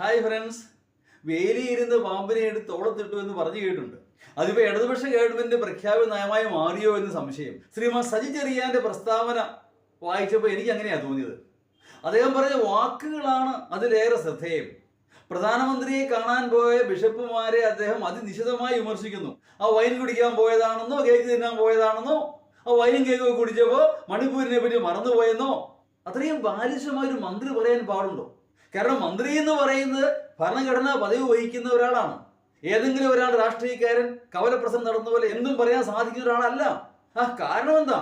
Hi friends, വേലിയിരുന്ന് പാമ്പിനെ എടുത്ത് തോളത്തിട്ടു എന്ന് പറഞ്ഞു കേട്ടിട്ടുണ്ട്. അതിപ്പോ ഇടതുപക്ഷ ഗവൺമെന്റ് പ്രഖ്യാപിത നയമായി മാറിയോ എന്ന് സംശയം. ശ്രീമാൻ സജി ചെറിയാന്റെ പ്രസ്താവന വായിച്ചപ്പോൾ എനിക്ക് അങ്ങനെയാ തോന്നിയത്. അദ്ദേഹം പറഞ്ഞ വാക്കുകളാണ് അതിലേറെ ശ്രദ്ധേയം. പ്രധാനമന്ത്രിയെ കാണാൻ പോയ ബിഷപ്പുമാരെ അദ്ദേഹം അതിനിശിതമായി വിമർശിക്കുന്നു. ആ വൈൻ കുടിക്കാൻ പോയതാണെന്നോ കേക്ക് തിന്നാൻ പോയതാണെന്നോ ആ വൈനും കേക്കൊക്കെ കുടിച്ചപ്പോൾ മണിപ്പൂരിനെ പറ്റി മറന്നുപോയെന്നോ അത്രയും ബാലിശമായ ഒരു മന്ത്രി പറയാൻ പാടുണ്ടോ? കാരണം മന്ത്രി എന്ന് പറയുന്നത് ഭരണഘടനാ പദവി വഹിക്കുന്ന ഒരാളാണ്. ഏതെങ്കിലും ഒരാൾ രാഷ്ട്രീയക്കാരൻ കവലപ്രസംഗം നടന്ന പോലെ എന്തും പറയാൻ സാധിക്കുന്ന ഒരാളല്ല. കാരണം എന്താ?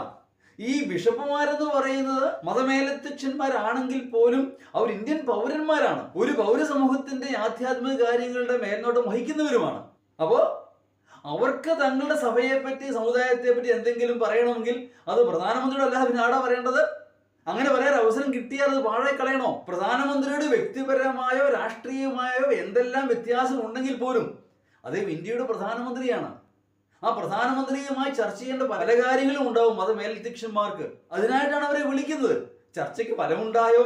ഈ ബിഷപ്പുമാരെന്ന് പറയുന്നത് മതമേലധ്യക്ഷന്മാരാണെങ്കിൽ പോലും അവർ ഇന്ത്യൻ പൗരന്മാരാണ്. ഒരു പൗരസമൂഹത്തിന്റെ ആധ്യാത്മിക കാര്യങ്ങളുടെ മേൽനോട്ടം വഹിക്കുന്നവരുമാണ്. അപ്പോൾ അവർക്ക് തങ്ങളുടെ സഭയെ പറ്റി സമുദായത്തെ പറ്റി എന്തെങ്കിലും പറയണമെങ്കിൽ അത് പ്രധാനമന്ത്രിയുടെ അല്ലാതെ പിന്നെ ആടാ പറയേണ്ടത്? അങ്ങനെ പറയാൻ അവസരം കിട്ടിയാൽ അത് പാഴെ കളയണോ? പ്രധാനമന്ത്രിയുടെ വ്യക്തിപരമായോ രാഷ്ട്രീയമായോ എന്തെല്ലാം വ്യത്യാസം ഉണ്ടെങ്കിൽ പോലും അദ്ദേഹം ഇന്ത്യയുടെ പ്രധാനമന്ത്രിയാണ്. ആ പ്രധാനമന്ത്രിയുമായി ചർച്ച ചെയ്യേണ്ട പല കാര്യങ്ങളും ഉണ്ടാവും മതമേലധ്യക്ഷന്മാർക്ക്. അതിനായിട്ടാണ് അവരെ വിളിക്കുന്നത്. ചർച്ചയ്ക്ക് ഫലമുണ്ടായോ,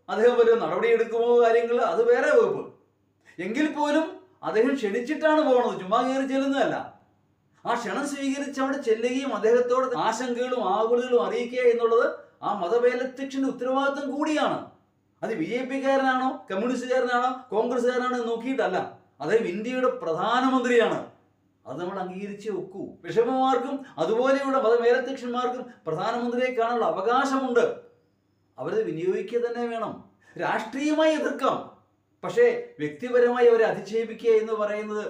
അദ്ദേഹം വല്ല നടപടിയെടുക്കുമോ കാര്യങ്ങൾ അത് വേറെ വകുപ്പ്. എങ്കിൽ പോലും അദ്ദേഹം ക്ഷണിച്ചിട്ടാണ് പോകുന്നത്, ചുമ്മാ കയറി ചെല്ലുന്നതല്ല. ആ ക്ഷണം സ്വീകരിച്ച് അവിടെ ചെല്ലുകയും അദ്ദേഹത്തോട് ആശങ്കകളും ആകുലകളും അറിയിക്കുക എന്നുള്ളത് ആ മതമേലധ്യക്ഷന്റെ ഉത്തരവാദിത്വം കൂടിയാണ്. അത് BJP-കാരനാണോ കമ്മ്യൂണിസ്റ്റുകാരനാണോ കോൺഗ്രസ്സുകാരനാണോ എന്ന് നോക്കിയിട്ടല്ല. അദ്ദേഹം ഇന്ത്യയുടെ പ്രധാനമന്ത്രിയാണ്. അത് നമ്മൾ അംഗീകരിച്ചേ ഒക്കൂ. ബിഷപ്പുമാർക്കും അതുപോലെയുള്ള മതമേലധ്യക്ഷന്മാർക്കും പ്രധാനമന്ത്രിയെ കാണാനുള്ള അവകാശമുണ്ട്. അവരത് വിനിയോഗിക്കുക തന്നെ വേണം. രാഷ്ട്രീയമായി എതിർക്കാം, പക്ഷേ വ്യക്തിപരമായി അവരെ അധിക്ഷേപിക്കുക എന്ന് പറയുന്നത്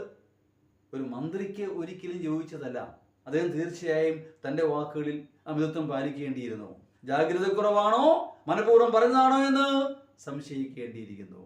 ഒരു മന്ത്രിക്ക് ഒരിക്കലും യോജിച്ചതല്ല. അദ്ദേഹം തീർച്ചയായും തൻ്റെ വാക്കുകളിൽ അമിതത്വം പാലിക്കേണ്ടിയിരുന്നു. ജാഗ്രത കുറവാണോ മനഃപൂർവ്വം പറഞ്ഞതാണോ എന്ന് സംശയിക്കേണ്ടിയിരിക്കുന്നു.